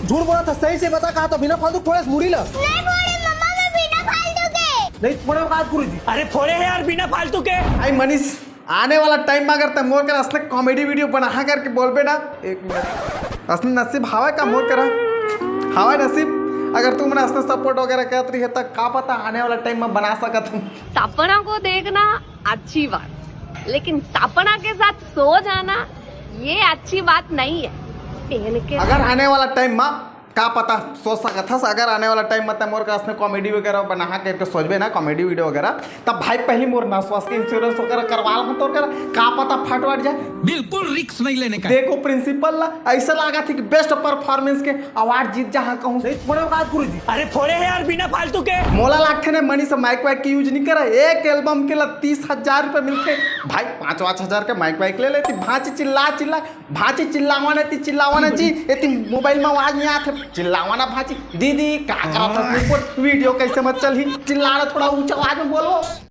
झूठ बोला था, सही से बता कहा तो बिना फालतू थोड़ा मुड़ी ला। नहीं फोड़े मम्मा, मैं बिना फालतू के। नहीं थोड़े बात पूरी थी। अरे फोड़े है यार बिना फालतू के। आई मनीष, आने वाला टाइम में अगर तुम मोर कर असली कॉमेडी वीडियो बना करके बोलबे ना, एक मिनट, असली नसीब हवा का मोर करा हवा नसीब। अगर तुम मैंने असली सपोर्ट वगैरह करत रही है तो का पता आने वाला टाइम में बना सकत हूँ। सपना को देखना अच्छी बात, लेकिन सपना के साथ सो जाना ये अच्छी बात नहीं है। पहन के अगर आने वाला टाइम में का पता सोच सकत हस, अगर आने वाला टाइम में मोर का कॉमेडी वगैरह बना करके सोचबे ना कॉमेडी वीडियो वगैरह, तब भाई पहले मोर नसवास के इंश्योरेंस वगैरह करवा लो तो कर का पता फट वट जाए। बिल्कुल रिस्क नहीं लेने का। देखो प्रिंसिपल ला ऐसा लगा थी कि बेस्ट परफॉर्मेंस के अवार्ड जीत जहाँ कहूँ। नहीं थोड़े बात पूरी थी। अरे फोड़े है यार बिना फालतू के। मोला लागते ने मनी से माइक वाइक की यूज नहीं करा, एक एल्बम के ला 30,000 रुपये मिलते भाई, 5,000 के माइक वाइक ले लेती। भांची चिल्ला भांची चिल्लावाना थी चिल्लावाना जी, ये मोबाइल में आवाज नहीं आते चिल्लावाना भांची दीदी का करा था वीडियो कैसे मत चल ही चिल्लाना, थोड़ा ऊंचा आवाज में बोलो।